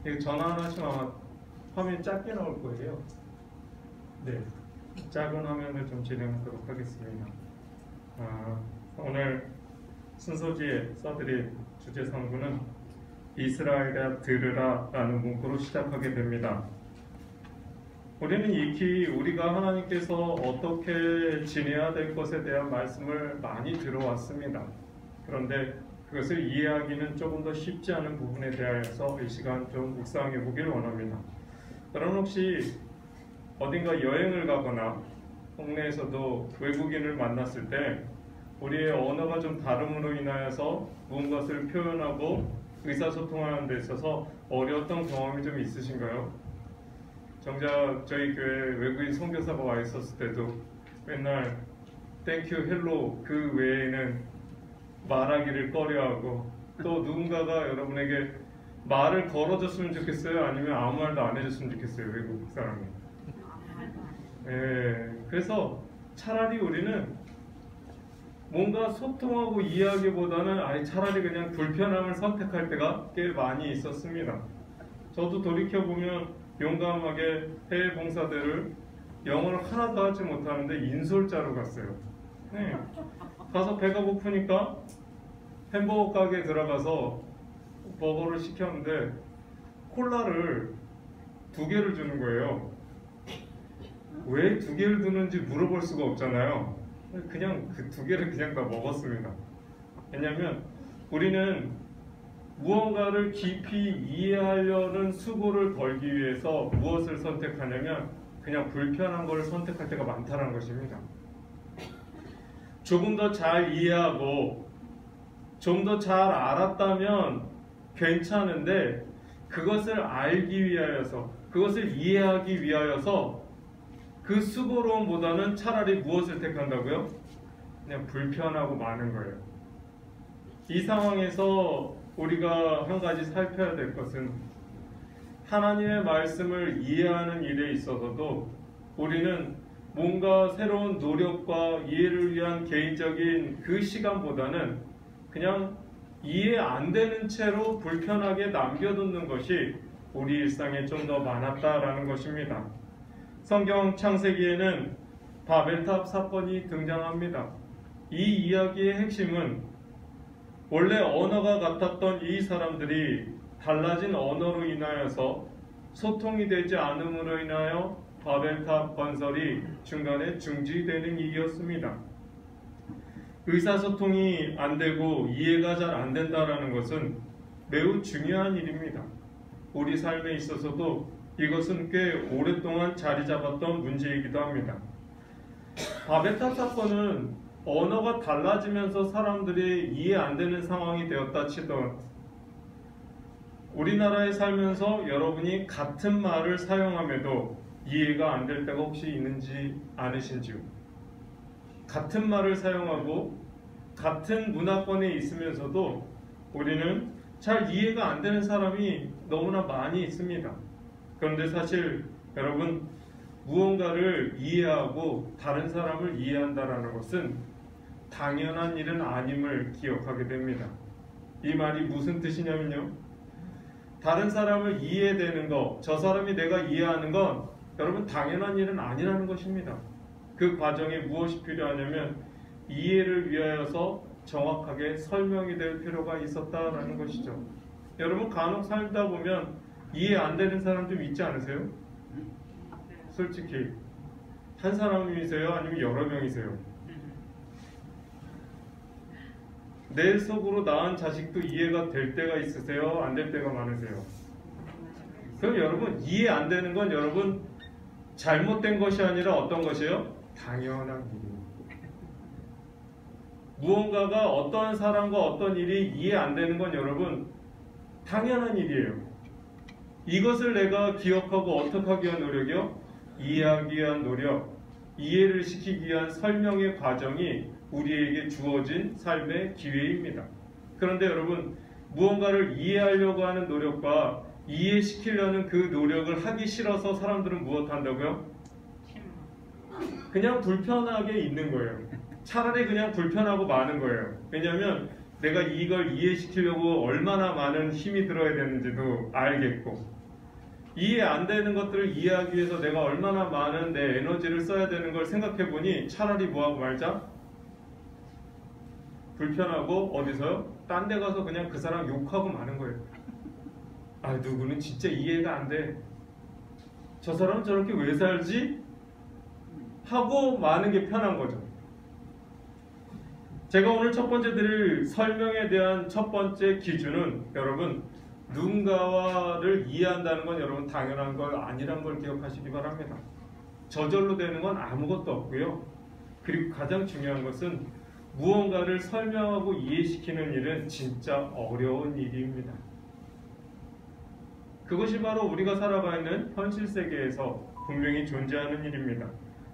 이거 전화 하나씩 아마 화면이 작게 나올 거예요. 네, 작은 화면을 좀 진행하도록 하겠습니다. 오늘 순서지에 써드린 주제 상부는 이스라엘아 들으라 라는 문구로 시작하게 됩니다. 우리는 익히 우리가 하나님께서 어떻게 지내야 될 것에 대한 말씀을 많이 들어왔습니다. 그런데 그것을 이해하기는 조금 더 쉽지 않은 부분에 대하여서 이 시간 좀 묵상해 보기를 원합니다. 여러분 혹시 어딘가 여행을 가거나 동네에서도 외국인을 만났을 때 우리의 언어가 좀 다름으로 인하여서 무엇을 표현하고 의사소통하는 데 있어서 어려웠던 경험이 좀 있으신가요? 정작 저희 교회 외국인 선교사가 와 있었을 때도 맨날 땡큐, 헬로 그 외에는 말하기를 꺼려하고, 또 누군가가 여러분에게 말을 걸어줬으면 좋겠어요? 아니면 아무 말도 안 해줬으면 좋겠어요? 외국 사람이. 그래서 차라리 우리는 뭔가 소통하고 이해하기보다는 차라리 그냥 불편함을 선택할 때가 꽤 많이 있었습니다. 저도 돌이켜보면 용감하게 해외 봉사대를 영어를 하나도 하지 못하는데 인솔자로 갔어요. 가서 배가 고프니까 햄버거 가게에 들어가서 버거를 시켰는데 콜라를 2개를 주는 거예요. 왜 2개를 주는지 물어볼 수가 없잖아요. 그냥 그 2개를 그냥 다 먹었습니다. 왜냐하면 우리는 무언가를 깊이 이해하려는 수고를 걸기 위해서 무엇을 선택하냐면 그냥 불편한 걸 선택할 때가 많다는 것입니다. 조금 더 잘 이해하고 좀 더 잘 알았다면 괜찮은데 그것을 알기 위하여서, 그것을 이해하기 위하여서 그 수고로움보다는 차라리 무엇을 택한다고요? 그냥 불편하고 많은 거예요. 이 상황에서 우리가 한 가지 살펴야 될 것은 하나님의 말씀을 이해하는 일에 있어서도 우리는 뭔가 새로운 노력과 이해를 위한 개인적인 그 시간보다는 그냥 이해 안 되는 채로 불편하게 남겨두는 것이 우리 일상에 좀 더 많았다라는 것입니다. 성경 창세기에는 바벨탑 사건이 등장합니다. 이 이야기의 핵심은 원래 언어가 같았던 이 사람들이 달라진 언어로 인하여서 소통이 되지 않음으로 인하여 바벨탑 건설이 중간에 중지되는 일이었습니다. 의사소통이 안 되고 이해가 잘 안 된다는 것은 매우 중요한 일입니다. 우리 삶에 있어서도 이것은 꽤 오랫동안 자리 잡았던 문제이기도 합니다. 바벨탑 사건은 언어가 달라지면서 사람들이 이해 안 되는 상황이 되었다 치던 우리나라에 살면서 여러분이 같은 말을 사용함에도 이해가 안 될 때가 혹시 있는지 않으신지요? 같은 말을 사용하고 같은 문화권에 있으면서도 우리는 잘 이해가 안 되는 사람이 너무나 많이 있습니다. 그런데 사실 여러분, 무언가를 이해하고 다른 사람을 이해한다는 것은 당연한 일은 아님을 기억하게 됩니다. 이 말이 무슨 뜻이냐면요, 다른 사람을 이해되는 것, 저 사람이 내가 이해하는 건 여러분 당연한 일은 아니라는 것입니다. 그 과정에 무엇이 필요하냐면 이해를 위하여서 정확하게 설명이 될 필요가 있었다라는 것이죠. 여러분 간혹 살다 보면 이해 안 되는 사람 좀 있지 않으세요? 솔직히 한 사람이세요? 아니면 여러 명이세요? 내 속으로 낳은 자식도 이해가 될 때가 있으세요? 안 될 때가 많으세요? 그럼 여러분 이해 안 되는 건 여러분 잘못된 것이 아니라 어떤 것이에요? 당연한 일입니다. 무언가가 어떠한 사람과 어떤 일이 이해 안 되는 건 여러분 당연한 일이에요. 이것을 내가 기억하고 어떻게 하기 위한 노력이요? 이해하기 위한 노력, 이해를 시키기 위한 설명의 과정이 우리에게 주어진 삶의 기회입니다. 그런데 여러분, 무언가를 이해하려고 하는 노력과 이해시키려는 그 노력을 하기 싫어서 사람들은 무엇 한다고요? 그냥 불편하게 있는 거예요. 차라리 그냥 불편하고 마는 거예요. 왜냐하면 내가 이걸 이해시키려고 얼마나 많은 힘이 들어야 되는지도 알겠고, 이해 안 되는 것들을 이해하기 위해서 내가 얼마나 많은 내 에너지를 써야 되는 걸 생각해 보니 차라리 뭐하고 말자? 불편하고 어디서요? 딴 데 가서 그냥 그 사람 욕하고 마는 거예요. 아, 누구는 진짜 이해가 안 돼. 저 사람은 저렇게 왜 살지? 하고 마는 게 편한 거죠. 제가 오늘 첫 번째 드릴 설명에 대한 첫 번째 기준은 여러분, 누군가를 이해한다는 건 여러분 당연한 걸 아니란 걸 기억하시기 바랍니다. 저절로 되는 건 아무것도 없고요. 그리고 가장 중요한 것은 무언가를 설명하고 이해시키는 일은 진짜 어려운 일입니다. 그것이 바로 우리가 살아가 있는 현실 세계에서 분명히 존재하는 일입니다.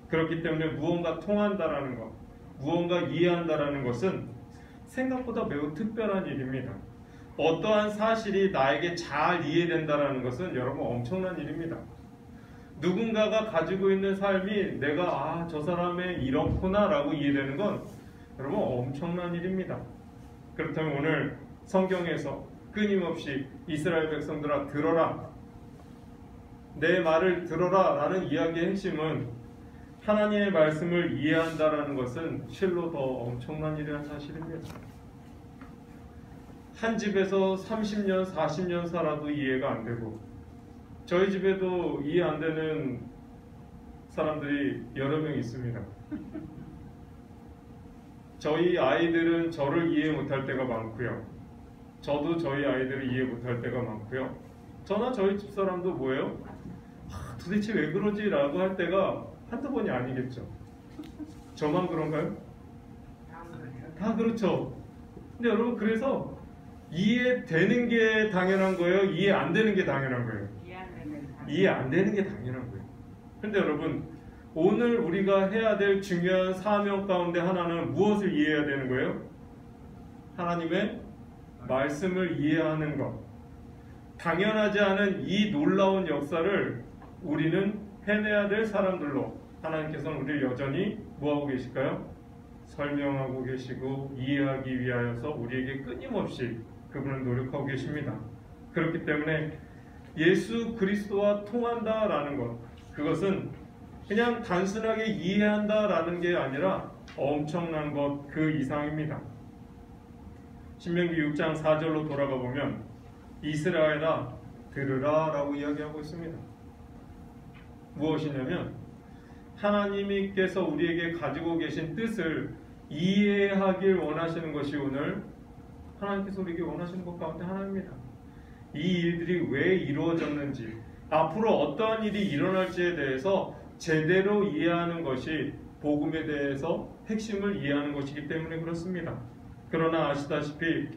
그렇기 때문에 무언가 통한다라는 것, 무언가 이해한다라는 것은 생각보다 매우 특별한 일입니다. 어떠한 사실이 나에게 잘 이해된다라는 것은 여러분 엄청난 일입니다. 누군가가 가지고 있는 삶이 내가 저 사람의 이렇구나 라고 이해되는 건 여러분 엄청난 일입니다. 그렇다면 오늘 성경에서 끊임없이 이스라엘 백성들아 들어라, 내 말을 들어라 라는 이야기의 핵심은 하나님의 말씀을 이해한다라는 것은 실로 더 엄청난 일이라는 사실입니다. 한 집에서 30년, 40년 살아도 이해가 안 되고, 저희 집에도 이해 안 되는 사람들이 여러 명 있습니다. 저희 아이들은 저를 이해 못할 때가 많고요. 저도 저희 아이들을 이해 못할 때가 많고요. 저나 저희 집사람도 뭐예요? 도대체 왜 그러지? 라고 할 때가 한두 번이 아니겠죠. 저만 그런가요? 다 그렇죠. 근데 여러분, 그래서 이해되는 게 당연한 거예요? 이해 안 되는 게 당연한 거예요? 이해 안 되는 게 당연한 거예요. 근데 여러분, 오늘 우리가 해야 될 중요한 사명 가운데 하나는 무엇을 이해해야 되는 거예요? 하나님의 말씀을 이해하는 것. 당연하지 않은 이 놀라운 역사를 우리는 해내야 될 사람들로 하나님께서는 우리를 여전히 뭐하고 계실까요? 설명하고 계시고 이해하기 위하여서 우리에게 끊임없이 그분은 노력하고 계십니다. 그렇기 때문에 예수 그리스도와 통한다라는 것, 그것은 그냥 단순하게 이해한다라는 게 아니라 엄청난 것 그 이상입니다. 신명기 6장 4절로 돌아가 보면 이스라엘아 들으라 라고 이야기하고 있습니다. 무엇이냐면 하나님께서 우리에게 가지고 계신 뜻을 이해하길 원하시는 것이 오늘 하나님께서 우리에게 원하시는 것 가운데 하나입니다. 이 일들이 왜 이루어졌는지, 앞으로 어떠한 일이 일어날지에 대해서 제대로 이해하는 것이 복음에 대해서 핵심을 이해하는 것이기 때문에 그렇습니다. 그러나 아시다시피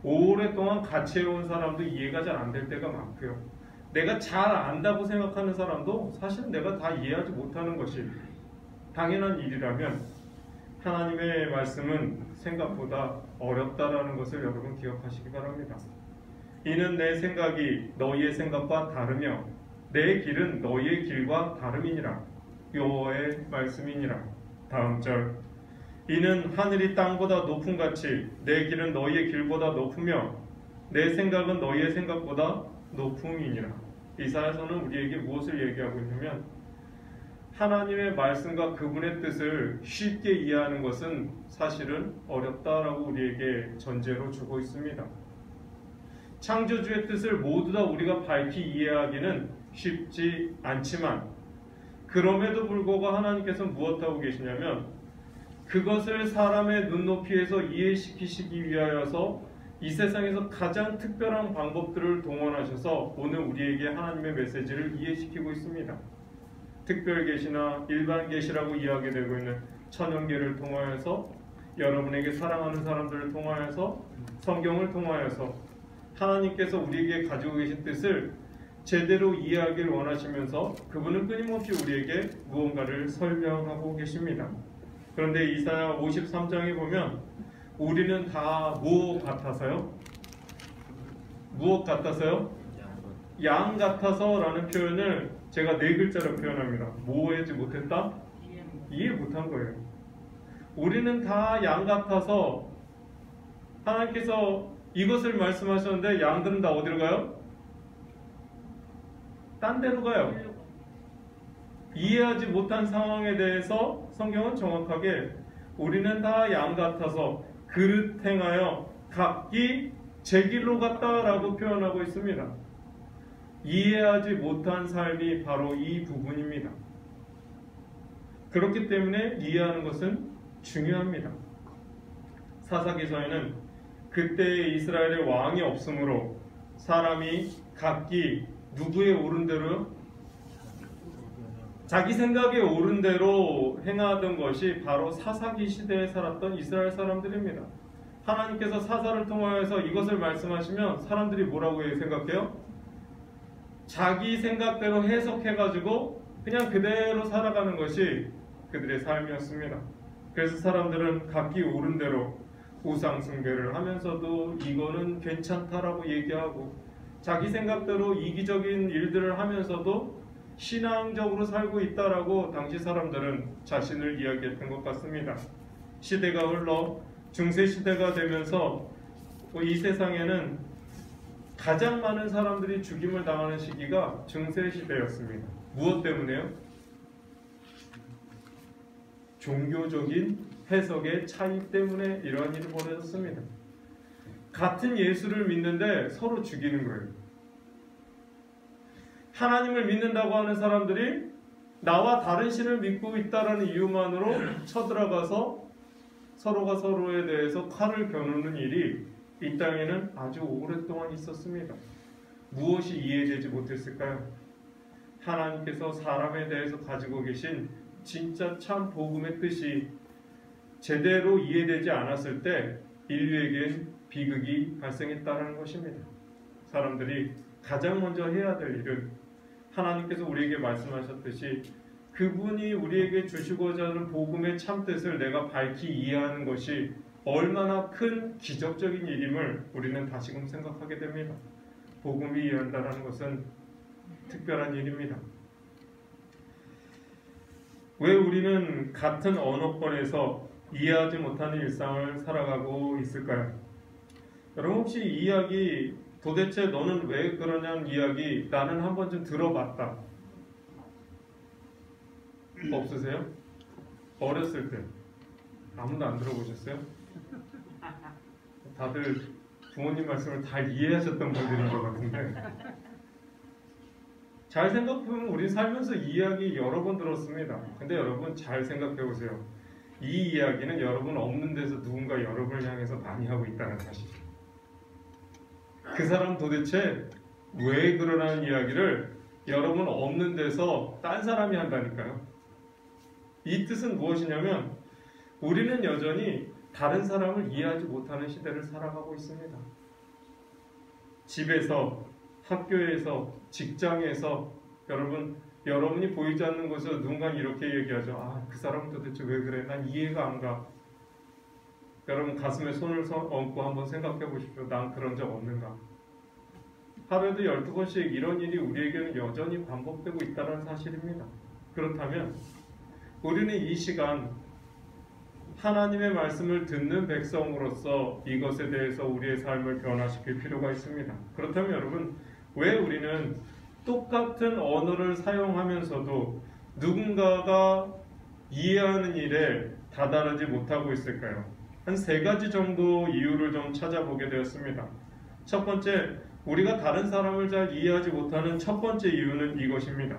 오랫동안 같이 해온 사람도 이해가 잘 안 될 때가 많고요. 내가 잘 안다고 생각하는 사람도 사실은 내가 다 이해하지 못하는 것이 당연한 일이라면 하나님의 말씀은 생각보다 어렵다라는 것을 여러분 기억하시기 바랍니다. 이는 내 생각이 너희의 생각과 다르며 내 길은 너희의 길과 다름이니라. 여호와의 말씀이니라. 다음 절. 이는 하늘이 땅보다 높음같이 내 길은 너희의 길보다 높으며 내 생각은 너희의 생각보다 높음이니라. 이사야서는 우리에게 무엇을 얘기하고 있냐면 하나님의 말씀과 그분의 뜻을 쉽게 이해하는 것은 사실은 어렵다라고 우리에게 전제로 주고 있습니다. 창조주의 뜻을 모두 다 우리가 밝히 이해하기는 쉽지 않지만 그럼에도 불구하고 하나님께서 무엇하고 계시냐면 그것을 사람의 눈높이에서 이해시키시기 위하여서 이 세상에서 가장 특별한 방법들을 동원하셔서 오늘 우리에게 하나님의 메시지를 이해시키고 있습니다. 특별 계시나 일반 계시라고 이야기되고 있는 천연계를 통하여서 여러분에게 사랑하는 사람들을 통하여서 성경을 통하여서 하나님께서 우리에게 가지고 계신 뜻을 제대로 이해하길 원하시면서 그분은 끊임없이 우리에게 무언가를 설명하고 계십니다. 그런데 이사야 53장에 보면 우리는 다 무엇 같아서요? 무엇 같아서요? 양 같아서 라는 표현을 제가 4글자로 표현합니다. 뭐 하지 못했다? 이해 못한 거예요. 우리는 다 양 같아서 하나님께서 이것을 말씀하셨는데 양들은 다 어디로 가요? 딴 데로 가요. 이해하지 못한 상황에 대해서 성경은 정확하게 우리는 다 양 같아서 그릇 행하여 각기 제 길로 갔다라고 표현하고 있습니다. 이해하지 못한 삶이 바로 이 부분입니다. 그렇기 때문에 이해하는 것은 중요합니다. 사사기서에는 그때 이스라엘의 왕이 없으므로 사람이 각기 누구의 옳은 대로 자기 생각에 옳은 대로 행하던 것이 바로 사사기 시대에 살았던 이스라엘 사람들입니다. 하나님께서 사사를 통하여서 이것을 말씀하시면 사람들이 뭐라고 생각해요? 자기 생각대로 해석해가지고 그냥 그대로 살아가는 것이 그들의 삶이었습니다. 그래서 사람들은 각기 옳은 대로 우상 숭배를 하면서도 이거는 괜찮다라고 얘기하고 자기 생각대로 이기적인 일들을 하면서도 신앙적으로 살고 있다라고 당시 사람들은 자신을 이야기했던 것 같습니다. 시대가 흘러 중세 시대가 되면서 이 세상에는 가장 많은 사람들이 죽임을 당하는 시기가 중세 시대였습니다. 무엇 때문에요? 종교적인 해석의 차이 때문에 이러한 일이 벌어졌습니다. 같은 예수를 믿는데 서로 죽이는 거예요. 하나님을 믿는다고 하는 사람들이 나와 다른 신을 믿고 있다는 이유만으로 쳐들어가서 서로가 서로에 대해서 칼을 겨누는 일이 이 땅에는 아주 오랫동안 있었습니다. 무엇이 이해되지 못했을까요? 하나님께서 사람에 대해서 가지고 계신 진짜 참 복음의 뜻이 제대로 이해되지 않았을 때 인류에겐 비극이 발생했다는 것입니다. 사람들이 가장 먼저 해야 될 일은 하나님께서 우리에게 말씀하셨듯이 그분이 우리에게 주시고자 하는 복음의 참뜻을 내가 밝히 이해하는 것이 얼마나 큰 기적적인 일임을 우리는 다시금 생각하게 됩니다. 복음이 이해한다는 것은 특별한 일입니다. 왜 우리는 같은 언어권에서 이해하지 못하는 일상을 살아가고 있을까요? 여러분 혹시 이 이야기 도대체 너는 왜 그러냐는 이야기 나는 한 번쯤 들어봤다. 없으세요? 어렸을 때 아무도 안 들어보셨어요? 다들 부모님 말씀을 다 이해하셨던 분들인 것 같은데 잘 생각해보면 우리 살면서 이 이야기 여러 번 들었습니다. 근데 여러분 잘 생각해보세요. 이 이야기는 여러분 없는 데서 누군가 여러분을 향해서 많이 하고 있다는 사실이에요. 그 사람 도대체 왜 그러라는 이야기를 여러분 없는 데서 딴 사람이 한다니까요. 이 뜻은 무엇이냐면 우리는 여전히 다른 사람을 이해하지 못하는 시대를 살아가고 있습니다. 집에서, 학교에서, 직장에서 여러분이 보이지 않는 곳에서 누군가 이렇게 얘기하죠. 아, 그 사람은 도대체 왜 그래? 난 이해가 안 가. 여러분 가슴에 손을 얹고 한번 생각해 보십시오. 난 그런 적 없는가? 하루에도 12번씩 이런 일이 우리에게는 여전히 반복되고 있다는 사실입니다. 그렇다면 우리는 이 시간 하나님의 말씀을 듣는 백성으로서 이것에 대해서 우리의 삶을 변화시킬 필요가 있습니다. 그렇다면 여러분 왜 우리는 똑같은 언어를 사용하면서도 누군가가 이해하는 일에 다다르지 못하고 있을까요? 한 3가지 정도 이유를 좀 찾아보게 되었습니다. 첫 번째, 우리가 다른 사람을 잘 이해하지 못하는 첫 번째 이유는 이것입니다.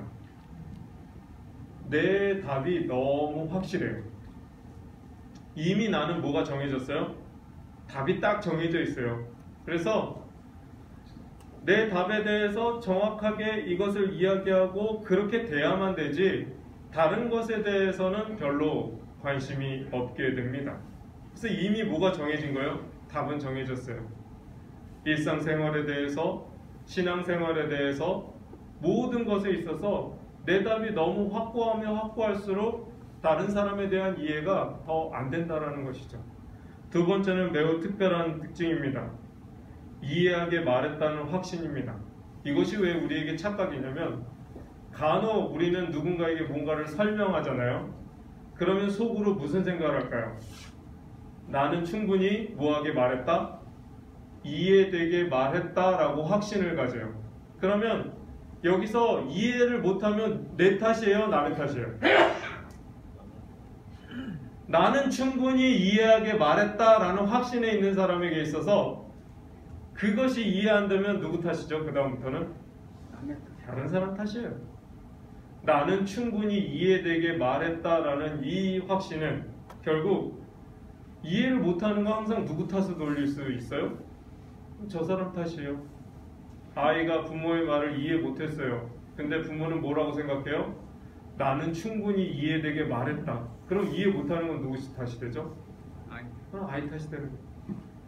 내 답이 너무 확실해요. 이미 나는 뭐가 정해졌어요? 답이 딱 정해져 있어요. 그래서 내 답에 대해서 정확하게 이것을 이야기하고 그렇게 돼야만 되지 다른 것에 대해서는 별로 관심이 없게 됩니다. 그래서 이미 뭐가 정해진 거예요? 답은 정해졌어요. 일상생활에 대해서, 신앙생활에 대해서 모든 것에 있어서 내 답이 너무 확고하면 확고할수록 다른 사람에 대한 이해가 더 안 된다는 것이죠. 두 번째는 매우 특별한 특징입니다. 이해하게 말했다는 확신입니다. 이것이 왜 우리에게 착각이냐면 간혹 우리는 누군가에게 뭔가를 설명하잖아요. 그러면 속으로 무슨 생각을 할까요? 나는 충분히 뭐하게 말했다? 이해되게 말했다라고 확신을 가져요. 그러면 여기서 이해를 못하면 내 탓이에요, 남의 탓이에요? 나는 충분히 이해하게 말했다라는 확신에 있는 사람에게 있어서 그것이 이해 안 되면 누구 탓이죠? 그 다음부터는 다른 사람 탓이에요. 나는 충분히 이해되게 말했다라는 이 확신은 결국 이해를 못하는 거 항상 누구 탓을 돌릴 수 있어요? 저 사람 탓이에요. 아이가 부모의 말을 이해 못했어요. 근데 부모는 뭐라고 생각해요? 나는 충분히 이해되게 말했다. 그럼 이해 못하는 건 누구 탓이 되죠? 아이 탓이 되는 거예요.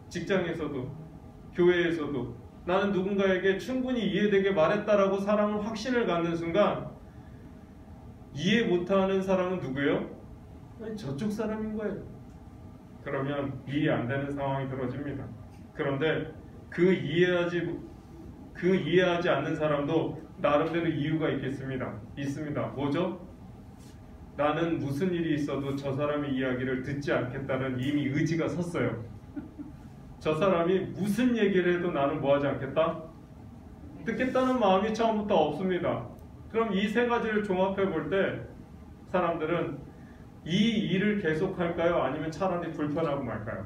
직장에서도 교회에서도 나는 누군가에게 충분히 이해되게 말했다라고 사람은 확신을 갖는 순간 이해 못하는 사람은 누구예요? 아니, 저쪽 사람인 거예요. 그러면 이해 안 되는 상황이 벌어집니다. 그런데 그 이해하지 않는 사람도 나름대로 이유가 있습니다. 뭐죠? 나는 무슨 일이 있어도 저 사람의 이야기를 듣지 않겠다는 이미 의지가 섰어요. 저 사람이 무슨 얘기를 해도 나는 뭐하지 않겠다? 듣겠다는 마음이 처음부터 없습니다. 그럼 이 세 가지를 종합해 볼 때 사람들은 이 일을 계속할까요? 아니면 차라리 불편하고 말까요?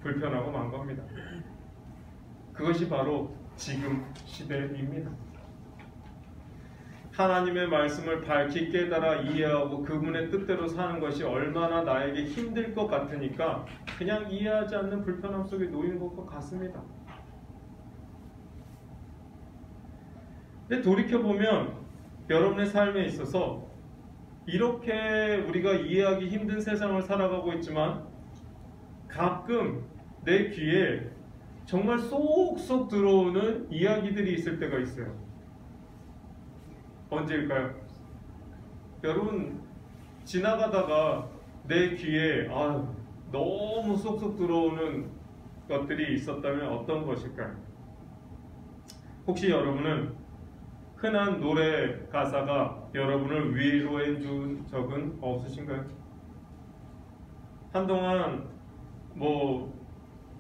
불편하고 만 겁니다. 그것이 바로 지금 시대입니다. 하나님의 말씀을 밝히 깨달아 이해하고 그분의 뜻대로 사는 것이 얼마나 나에게 힘들 것 같으니까 그냥 이해하지 않는 불편함 속에 놓인 것 같습니다. 근데 돌이켜보면 여러분의 삶에 있어서 이렇게 우리가 이해하기 힘든 세상을 살아가고 있지만 가끔 내 귀에 정말 쏙쏙 들어오는 이야기들이 있을 때가 있어요. 언제일까요? 여러분 지나가다가 내 귀에 너무 쏙쏙 들어오는 것들이 있었다면 어떤 것일까요? 혹시 여러분은 흔한 노래 가사가 여러분을 위로해 준 적은 없으신가요? 한동안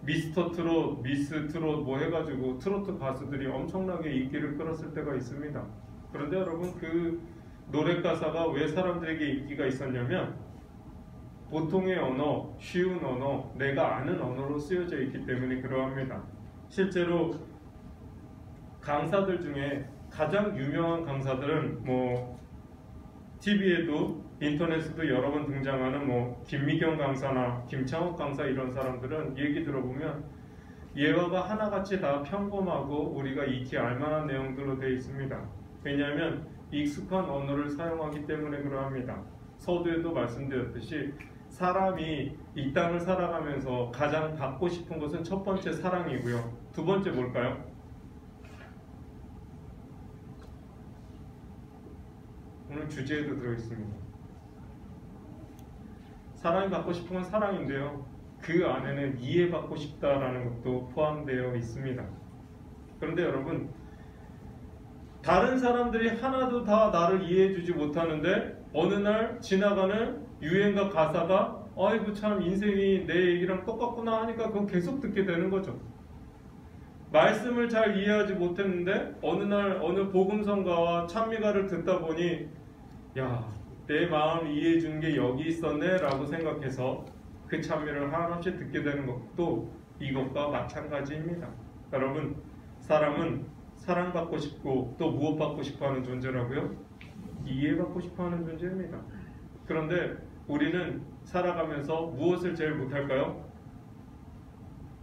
미스터 트롯, 미스 트롯 해가지고 트로트 가수들이 엄청나게 인기를 끌었을 때가 있습니다. 그런데 여러분 그 노래 가사가 왜 사람들에게 인기가 있었냐면 보통의 언어, 쉬운 언어, 내가 아는 언어로 쓰여져 있기 때문에 그러합니다. 실제로 강사들 중에 가장 유명한 강사들은 TV에도 인터넷에도 여러 번 등장하는 김미경 강사나 김창욱 강사 이런 사람들은 얘기 들어보면 예화가 하나같이 다 평범하고 우리가 익히 알만한 내용들로 되어 있습니다. 왜냐하면 익숙한 언어를 사용하기 때문에 그러합니다. 서두에도 말씀드렸듯이 사람이 이 땅을 살아가면서 가장 받고 싶은 것은 첫 번째 사랑이고요. 두 번째 뭘까요? 오늘 주제에도 들어있습니다. 사랑이 받고 싶은 건 사랑인데요. 그 안에는 이해받고 싶다라는 것도 포함되어 있습니다. 그런데 여러분 다른 사람들이 하나도 다 나를 이해해주지 못하는데 어느 날 지나가는 유행가 가사가 아이고 참 인생이 내 얘기랑 똑같구나 하니까 그거 계속 듣게 되는 거죠. 말씀을 잘 이해하지 못했는데 어느 날 어느 복음성가와 찬미가를 듣다 보니 내 마음 이해해 주는 게 여기 있었네 라고 생각해서 그 찬미를 한없이 듣게 되는 것도 이것과 마찬가지입니다. 여러분 사람은 사랑받고 싶고 또 무엇 받고 싶어하는 존재라고요? 이해받고 싶어하는 존재입니다. 그런데 우리는 살아가면서 무엇을 제일 못할까요?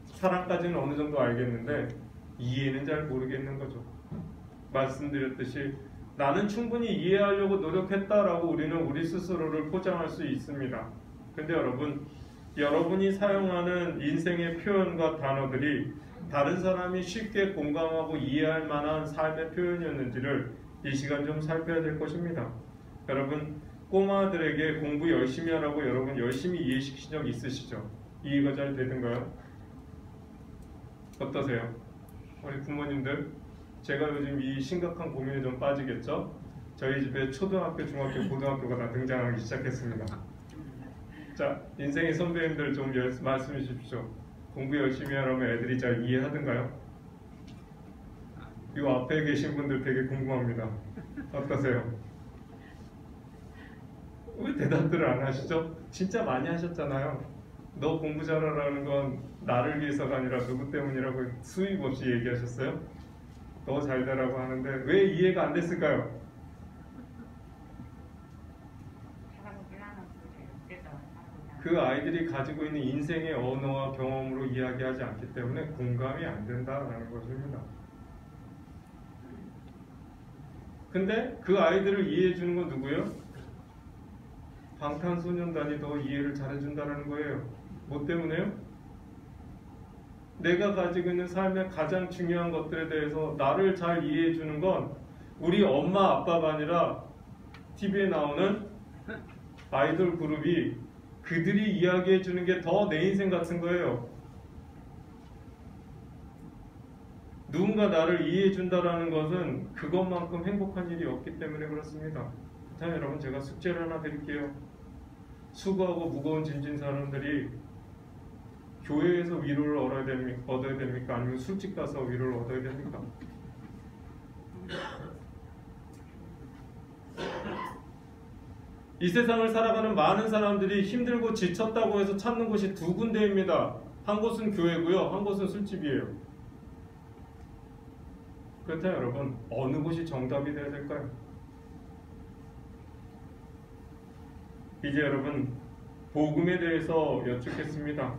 사랑까지는 어느 정도 알겠는데 이해는 잘 모르겠는 거죠. 말씀드렸듯이 나는 충분히 이해하려고 노력했다라고 우리는 우리 스스로를 포장할 수 있습니다. 근데 여러분이 사용하는 인생의 표현과 단어들이 다른 사람이 쉽게 공감하고 이해할 만한 삶의 표현이었는지를 이 시간 좀 살펴야 될 것입니다. 여러분 꼬마들에게 공부 열심히 하라고 여러분 열심히 이해시킨 적 있으시죠? 이해가 잘 되던가요? 어떠세요? 우리 부모님들 제가 요즘 이 심각한 고민에 좀 빠지겠죠? 저희 집에 초등학교, 중학교, 고등학교가 다 등장하기 시작했습니다. 자, 인생의 선배님들 좀 말씀해 주십시오. 공부 열심히 하려면 애들이 잘 이해하던가요? 이 앞에 계신 분들 되게 궁금합니다. 어떠세요? 왜 대답들을 안 하시죠? 진짜 많이 하셨잖아요. 너 공부 잘하라는 건 나를 위해서가 아니라 누구 때문이라고 수입 없이 얘기하셨어요? 너 잘 되라고 하는데 왜 이해가 안 됐을까요? 그 아이들이 가지고 있는 인생의 언어와 경험으로 이야기하지 않기 때문에 공감이 안 된다라는 것입니다. 근데 그 아이들을 이해해 주는 건 누구예요? 방탄소년단이 더 이해를 잘해준다는 거예요. 뭐 때문에요? 내가 가지고 있는 삶의 가장 중요한 것들에 대해서 나를 잘 이해해 주는 건 우리 엄마 아빠가 아니라 TV에 나오는 아이돌 그룹이 그들이 이야기해 주는 게 더 내 인생 같은 거예요. 누군가 나를 이해해 준다라는 것은 그것만큼 행복한 일이 없기 때문에 그렇습니다. 자, 여러분, 제가 숙제를 하나 드릴게요. 수고하고 무거운 짐진 사람들이 교회에서 위로를 얻어야 됩니까? 아니면 술집 가서 위로를 얻어야 됩니까? 이 세상을 살아가는 많은 사람들이 힘들고 지쳤다고 해서 찾는 곳이 두 군데입니다. 한 곳은 교회고요, 한 곳은 술집이에요. 그렇다면 여러분, 어느 곳이 정답이 되어야 될까요? 이제 여러분, 복음에 대해서 여쭙겠습니다.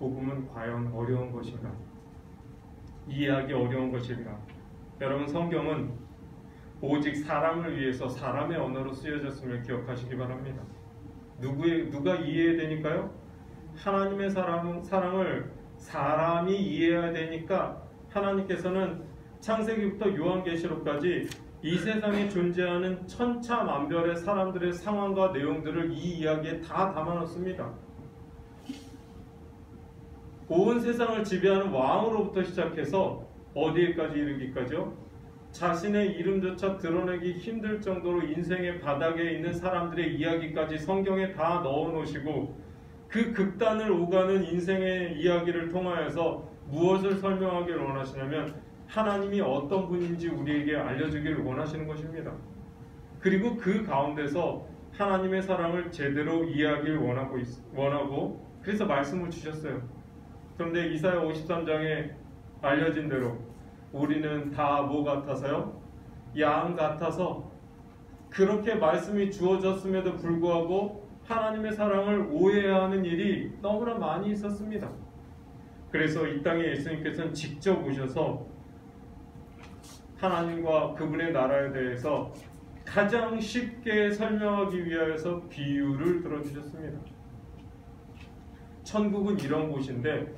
복음은 과연 어려운 것인가? 이해하기 어려운 것인가? 여러분, 성경은 오직 사람을 위해서 사람의 언어로 쓰여졌음을 기억하시기 바랍니다. 누가 이해해야 되니까요? 하나님의 사랑을 사람이 이해해야 되니까 하나님께서는 창세기부터 요한계시록까지 이 세상에 존재하는 천차만별의 사람들의 상황과 내용들을 이 이야기에 다 담아놓습니다. 온 세상을 지배하는 왕으로부터 시작해서 어디에까지 이르기까지요? 자신의 이름조차 드러내기 힘들 정도로 인생의 바닥에 있는 사람들의 이야기까지 성경에 다 넣어놓으시고 그 극단을 오가는 인생의 이야기를 통하여서 무엇을 설명하기를 원하시냐면 하나님이 어떤 분인지 우리에게 알려주기를 원하시는 것입니다. 그리고 그 가운데서 하나님의 사랑을 제대로 이해하기를 원하고 그래서 말씀을 주셨어요. 그런데 이사야 53장에 알려진 대로 우리는 다 뭐 같아서요? 양 같아서 그렇게 말씀이 주어졌음에도 불구하고 하나님의 사랑을 오해하는 일이 너무나 많이 있었습니다. 그래서 이 땅에 예수님께서는 직접 오셔서 하나님과 그분의 나라에 대해서 가장 쉽게 설명하기 위하여서 비유를 들어주셨습니다. 천국은 이런 곳인데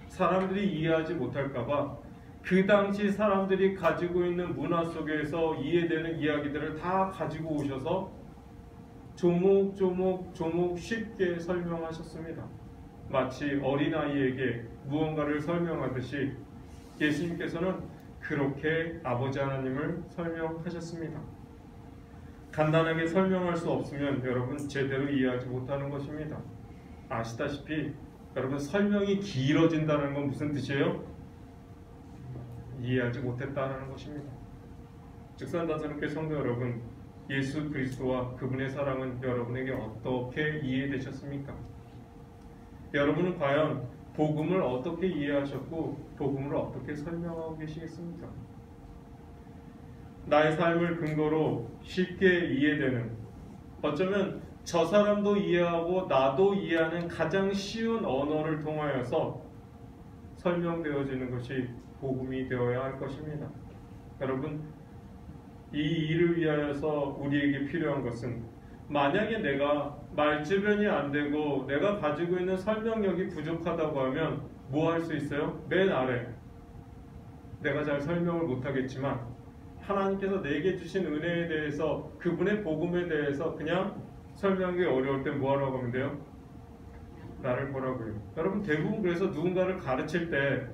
사람들이 이해하지 못할까봐 그 당시 사람들이 가지고 있는 문화 속에서 이해되는 이야기들을 다 가지고 오셔서 조목 쉽게 설명하셨습니다. 마치 어린아이에게 무언가를 설명하듯이 예수님께서는 그렇게 아버지 하나님을 설명하셨습니다. 간단하게 설명할 수 없으면 여러분 제대로 이해하지 못하는 것입니다. 아시다시피 여러분 설명이 길어진다는 건 무슨 뜻이에요? 이해하지 못했다는 것입니다. 즉산다스럽게 성도 여러분, 예수 그리스도와 그분의 사랑은 여러분에게 어떻게 이해되셨습니까? 여러분은 과연 복음을 어떻게 이해하셨고 복음을 어떻게 설명하고 계시겠습니까? 나의 삶을 근거로 쉽게 이해되는, 어쩌면 저 사람도 이해하고 나도 이해하는 가장 쉬운 언어를 통하여서 설명되어지는 것이 복음이 되어야 할 것입니다. 여러분, 이 일을 위하여서 우리에게 필요한 것은, 만약에 내가 말주변이 안 되고 내가 가지고 있는 설명력이 부족하다고 하면 뭐 할 수 있어요? 맨 아래, 내가 잘 설명을 못하겠지만 하나님께서 내게 주신 은혜에 대해서, 그분의 복음에 대해서 그냥 설명하기 어려울 때 뭐 하라고 하면 돼요? 나를 보라고요. 여러분, 대부분 그래서 누군가를 가르칠 때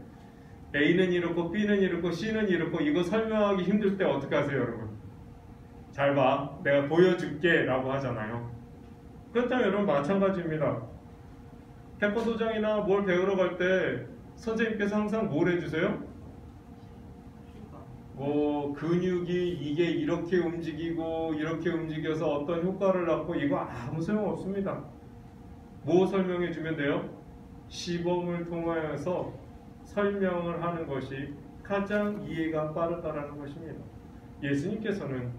A는 이렇고 B는 이렇고 C는 이렇고 이거 설명하기 힘들 때 어떻게 하세요, 여러분? 잘 봐, 내가 보여줄게 라고 하잖아요. 그렇다면 여러분 마찬가지입니다. 태권도장이나 뭘 배우러 갈 때 선생님께서 항상 뭘 해주세요? 뭐 근육이 이게 이렇게 움직이고 이렇게 움직여서 어떤 효과를 낳고 이거 아무 소용 없습니다. 뭐 설명해 주면 돼요? 시범을 통하여서 설명을 하는 것이 가장 이해가 빠르다라는 것입니다. 예수님께서는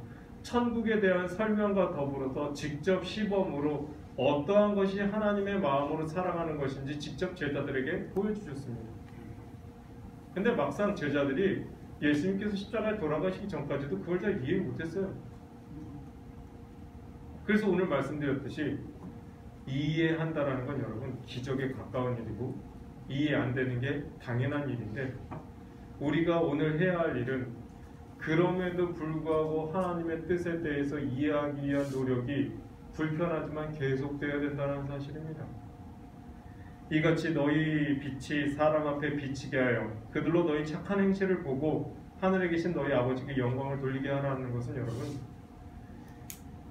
천국에 대한 설명과 더불어서 직접 시범으로 어떠한 것이 하나님의 마음으로 사랑하는 것인지 직접 제자들에게 보여주셨습니다. 근데 막상 제자들이 예수님께서 십자가에 돌아가시기 전까지도 그걸 잘 이해 못했어요. 그래서 오늘 말씀드렸듯이 이해한다라는 건 여러분 기적에 가까운 일이고 이해 안 되는 게 당연한 일인데 우리가 오늘 해야 할 일은 그럼에도 불구하고 하나님의 뜻에 대해서 이해하기 위한 노력이 불편하지만 계속되어야 된다는 사실입니다. 이같이 너희 빛이 사람 앞에 비치게 하여 그들로 너희 착한 행실을 보고 하늘에 계신 너희 아버지께 영광을 돌리게 하라는 것은 여러분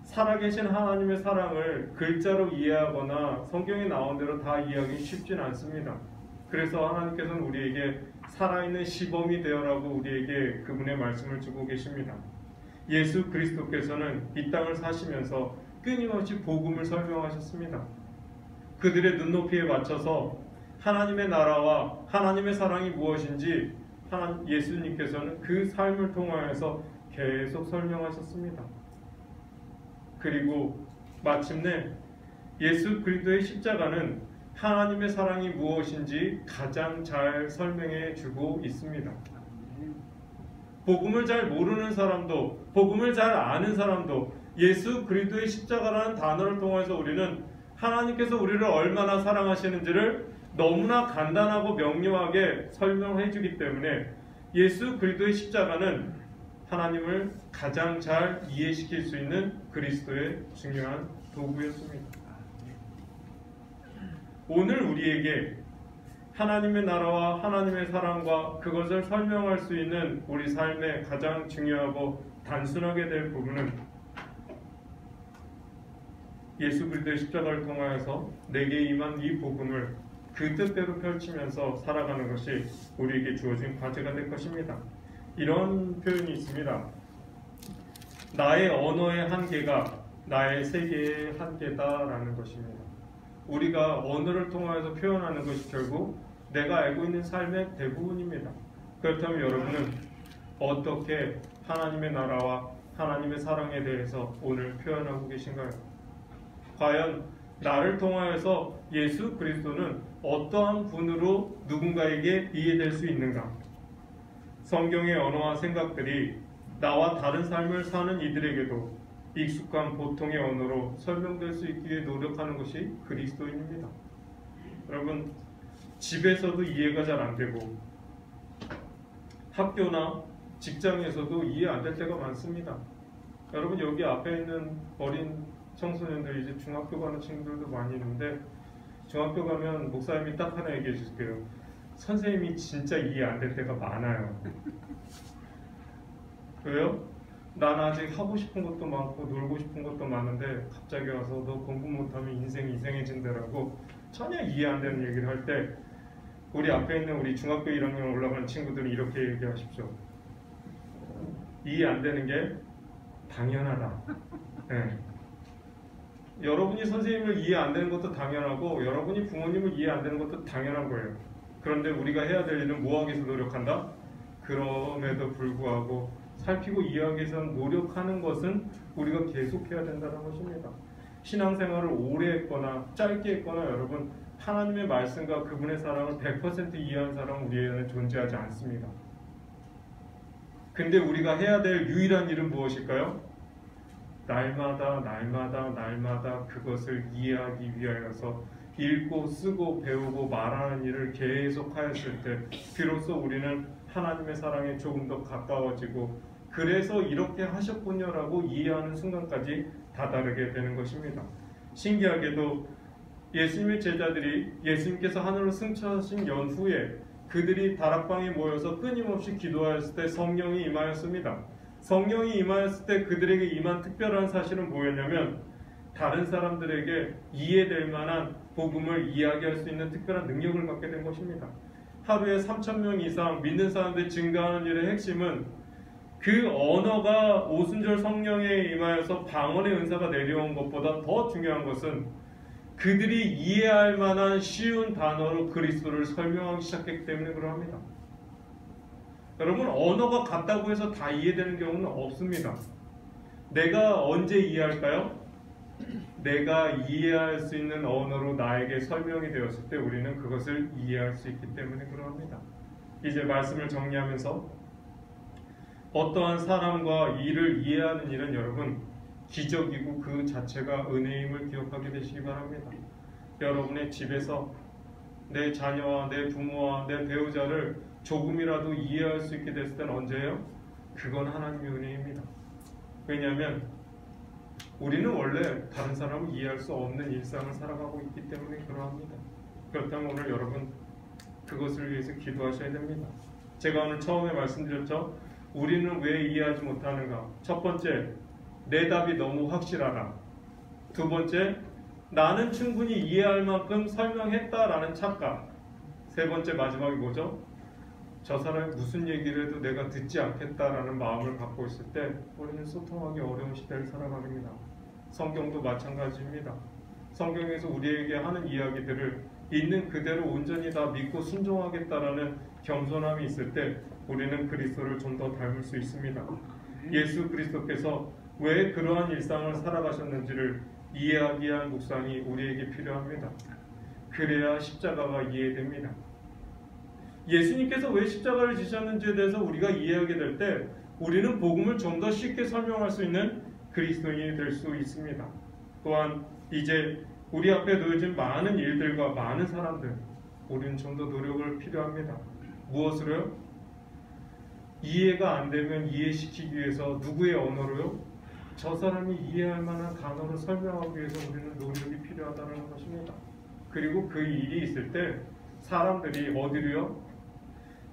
살아계신 하나님의 사랑을 글자로 이해하거나 성경에 나온 대로 다 이해하기 쉽진 않습니다. 그래서 하나님께서는 우리에게 살아있는 시범이 되어라고 우리에게 그분의 말씀을 주고 계십니다. 예수 그리스도께서는 이 땅을 사시면서 끊임없이 복음을 설명하셨습니다. 그들의 눈높이에 맞춰서 하나님의 나라와 하나님의 사랑이 무엇인지 예수님께서는 그 삶을 통하여서 계속 설명하셨습니다. 그리고 마침내 예수 그리스도의 십자가는 하나님의 사랑이 무엇인지 가장 잘 설명해 주고 있습니다. 복음을 잘 모르는 사람도 복음을 잘 아는 사람도 예수 그리스도의 십자가라는 단어를 통해서 우리는 하나님께서 우리를 얼마나 사랑하시는지를 너무나 간단하고 명료하게 설명해 주기 때문에 예수 그리스도의 십자가는 하나님을 가장 잘 이해시킬 수 있는 그리스도의 중요한 도구였습니다. 오늘 우리에게 하나님의 나라와 하나님의 사랑과 그것을 설명할 수 있는 우리 삶의 가장 중요하고 단순하게 될 부분은 예수 그리스도의 십자가를 통하여서 내게 임한 이 복음을 그 뜻대로 펼치면서 살아가는 것이 우리에게 주어진 과제가 될 것입니다. 이런 표현이 있습니다. 나의 언어의 한계가 나의 세계의 한계다라는 것입니다. 우리가 언어를 통하여서 표현하는 것이 결국 내가 알고 있는 삶의 대부분입니다. 그렇다면 여러분은 어떻게 하나님의 나라와 하나님의 사랑에 대해서 오늘 표현하고 계신가요? 과연 나를 통하여서 예수 그리스도는 어떠한 분으로 누군가에게 이해될 수 있는가? 성경의 언어와 생각들이 나와 다른 삶을 사는 이들에게도 익숙한 보통의 언어로 설명될 수 있기 위해 노력하는 것이 그리스도인입니다. 여러분, 집에서도 이해가 잘 안 되고 학교나 직장에서도 이해 안 될 때가 많습니다. 여러분, 여기 앞에 있는 어린 청소년들, 이제 중학교 가는 친구들도 많이 있는데 중학교 가면 목사님이 딱 하나 얘기해 주세요. 선생님이 진짜 이해 안 될 때가 많아요. 왜요? 난 아직 하고 싶은 것도 많고 놀고 싶은 것도 많은데 갑자기 와서 너 공부 못하면 인생이 이상해진다라고 전혀 이해 안 되는 얘기를 할 때 우리 앞에 있는 우리 중학교 1학년 올라가는 친구들은 이렇게 얘기하십시오. 이해 안 되는 게 당연하다. 네. 여러분이 선생님을 이해 안 되는 것도 당연하고 여러분이 부모님을 이해 안 되는 것도 당연한 거예요. 그런데 우리가 해야 될 일은 뭐 하기 위해서 노력한다? 그럼에도 불구하고 살피고 이해하기 위해서 노력하는 것은 우리가 계속해야 된다는 것입니다. 신앙생활을 오래 했거나 짧게 했거나 여러분 하나님의 말씀과 그분의 사랑을 100% 이해한 사람은 우리에게는 존재하지 않습니다. 근데 우리가 해야 될 유일한 일은 무엇일까요? 날마다 그것을 이해하기 위하여서 읽고 쓰고 배우고 말하는 일을 계속하였을 때 비로소 우리는 하나님의 사랑에 조금 더 가까워지고 그래서 이렇게 하셨군요라고 이해하는 순간까지 다다르게 되는 것입니다. 신기하게도 예수님의 제자들이 예수님께서 하늘로 승천하신 연후에 그들이 다락방에 모여서 끊임없이 기도하였을 때 성령이 임하였습니다. 성령이 임하였을 때 그들에게 임한 특별한 사실은 뭐였냐면 다른 사람들에게 이해될 만한 복음을 이야기할 수 있는 특별한 능력을 갖게 된 것입니다. 하루에 3,000명 이상 믿는 사람들이 증가하는 일의 핵심은 그 언어가 오순절 성령에 임하여서 방언의 은사가 내려온 것보다 더 중요한 것은 그들이 이해할 만한 쉬운 단어로 그리스도를 설명하기 시작했기 때문에 그러합니다. 여러분, 언어가 같다고 해서 다 이해되는 경우는 없습니다. 내가 언제 이해할까요? 내가 이해할 수 있는 언어로 나에게 설명이 되었을 때 우리는 그것을 이해할 수 있기 때문에 그러합니다. 이제 말씀을 정리하면서 어떠한 사람과 일을 이해하는 일은 여러분 기적이고 그 자체가 은혜임을 기억하게 되시기 바랍니다. 여러분의 집에서 내 자녀와 내 부모와 내 배우자를 조금이라도 이해할 수 있게 됐을 때는 언제예요? 그건 하나님의 은혜입니다. 왜냐하면 우리는 원래 다른 사람을 이해할 수 없는 일상을 살아가고 있기 때문에 그러합니다. 그렇다면 오늘 여러분 그것을 위해서 기도하셔야 됩니다. 제가 오늘 처음에 말씀드렸죠. 우리는 왜 이해하지 못하는가? 첫 번째, 내 답이 너무 확실하다. 두 번째, 나는 충분히 이해할 만큼 설명했다라는 착각. 세 번째, 마지막이 뭐죠? 저 사람이 무슨 얘기를 해도 내가 듣지 않겠다라는 마음을 갖고 있을 때 우리는 소통하기 어려운 시대를 살아가게 됩니다. 성경도 마찬가지입니다. 성경에서 우리에게 하는 이야기들을 있는 그대로 온전히 다 믿고 순종하겠다라는 겸손함이 있을 때 우리는 그리스도를 좀 더 닮을 수 있습니다. 예수 그리스도께서 왜 그러한 일상을 살아가셨는지를 이해하기 위한 묵상이 우리에게 필요합니다. 그래야 십자가가 이해됩니다. 예수님께서 왜 십자가를 지셨는지에 대해서 우리가 이해하게 될 때 우리는 복음을 좀 더 쉽게 설명할 수 있는 그리스도인이 될 수 있습니다. 또한 이제 우리 앞에 놓여진 많은 일들과 많은 사람들, 우리는 좀 더 노력을 필요합니다. 무엇으로요? 이해가 안 되면 이해시키기 위해서 누구의 언어로요? 저 사람이 이해할 만한 단어로 설명하기 위해서 우리는 노력이 필요하다는 것입니다. 그리고 그 일이 있을 때 사람들이 어디로요?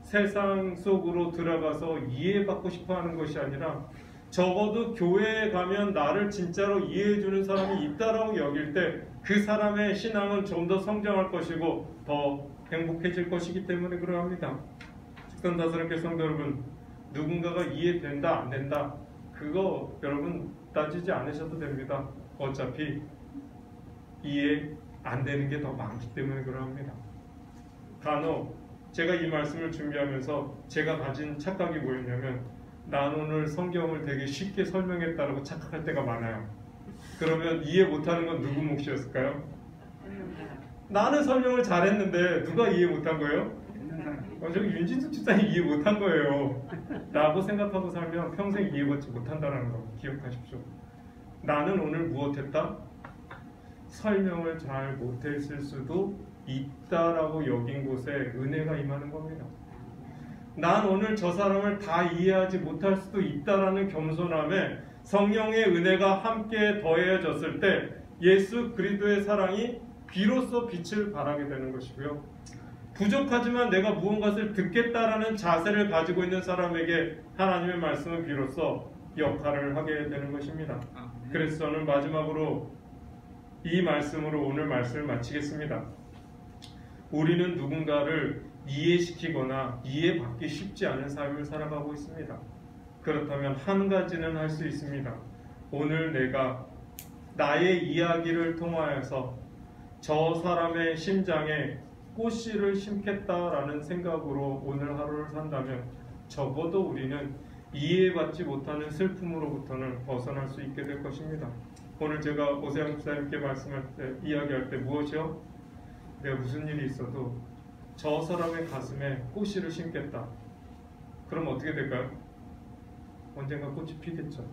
세상 속으로 들어가서 이해받고 싶어하는 것이 아니라 적어도 교회에 가면 나를 진짜로 이해해주는 사람이 있다라고 여길 때 그 사람의 신앙은 좀 더 성장할 것이고 더 행복해질 것이기 때문에 그러합니다. 직선다스럽게 성도 여러분, 누군가가 이해된다 안 된다 그거 여러분 따지지 않으셔도 됩니다. 어차피 이해 안 되는 게 더 많기 때문에 그러합니다. 간혹 제가 이 말씀을 준비하면서 제가 가진 착각이 뭐였냐면 난 오늘 성경을 되게 쉽게 설명했다라고 착각할 때가 많아요. 그러면 이해 못하는 건 누구 몫이었을까요? 나는 설명을 잘했는데 누가 이해 못한 거예요? 저기 윤진숙 집사님이 이해 못한 거예요 라고 생각하고 살면 평생 이해받지 못한다는 거 기억하십시오. 나는 오늘 무엇했다? 설명을 잘 못했을 수도 있다라고 여긴 곳에 은혜가 임하는 겁니다. 난 오늘 저 사람을 다 이해하지 못할 수도 있다라는 겸손함에 성령의 은혜가 함께 더해졌을 때 예수 그리스도의 사랑이 비로소 빛을 발하게 되는 것이고요. 부족하지만 내가 무언가를 듣겠다라는 자세를 가지고 있는 사람에게 하나님의 말씀은 비로소 역할을 하게 되는 것입니다. 그래서 저는 마지막으로 이 말씀으로 오늘 말씀을 마치겠습니다. 우리는 누군가를 이해시키거나 이해받기 쉽지 않은 삶을 살아가고 있습니다. 그렇다면 한 가지는 할 수 있습니다. 오늘 내가 나의 이야기를 통하여서 저 사람의 심장에 꽃씨를 심겠다라는 생각으로 오늘 하루를 산다면 적어도 우리는 이해받지 못하는 슬픔으로부터는 벗어날 수 있게 될 것입니다. 오늘 제가 오세영 목사님께 말씀할 때 이야기할 때 무엇이요? 내가 무슨 일이 있어도 저 사람의 가슴에 꽃씨를 심겠다. 그럼 어떻게 될까요? 언젠가 꽃이 피겠죠.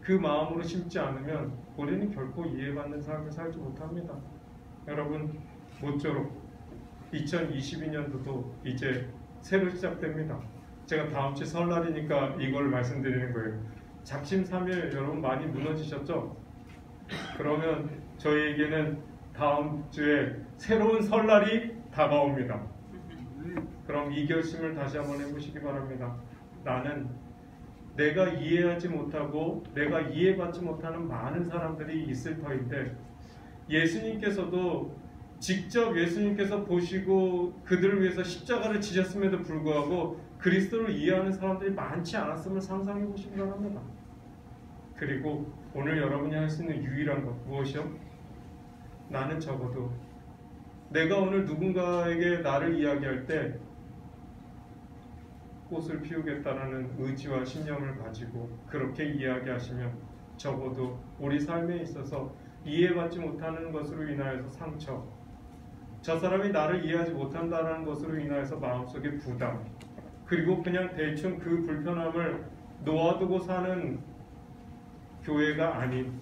그 마음으로 심지 않으면 우리는 결코 이해받는 삶을 살지 못합니다. 여러분, 모쪼록 2022년도도 이제 새로 시작됩니다. 제가 다음 주 설날이니까 이걸 말씀드리는 거예요. 작심 3일 여러분 많이 무너지셨죠? 그러면 저희에게는 다음 주에 새로운 설날이 다가옵니다. 그럼 이 결심을 다시 한번 해보시기 바랍니다. 나는 내가 이해하지 못하고 내가 이해받지 못하는 많은 사람들이 있을 터인데 예수님께서도 직접 예수님께서 보시고 그들을 위해서 십자가를 지셨음에도 불구하고 그리스도를 이해하는 사람들이 많지 않았음을 상상해 보시기 바랍니다. 그리고 오늘 여러분이 할 수 있는 유일한 것 무엇이요? 나는 적어도 내가 오늘 누군가에게 나를 이야기할 때 꽃을 피우겠다라는 의지와 신념을 가지고 그렇게 이야기하시면 적어도 우리 삶에 있어서 이해받지 못하는 것으로 인하여서 상처, 저 사람이 나를 이해하지 못한다는 것으로 인하여서 마음속에 부담, 그리고 그냥 대충 그 불편함을 놓아두고 사는 교회가 아닌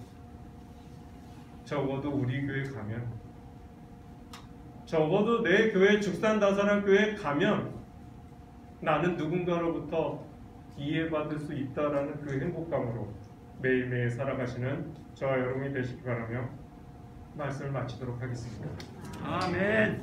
적어도 우리 교회 가면, 적어도 내 교회 죽산다산한 교회에 가면 나는 누군가로부터 이해받을 수 있다라는 그 행복감으로 매일매일 살아가시는 저와 여러분이 되시기 바라며 말씀을 마치도록 하겠습니다. 아멘.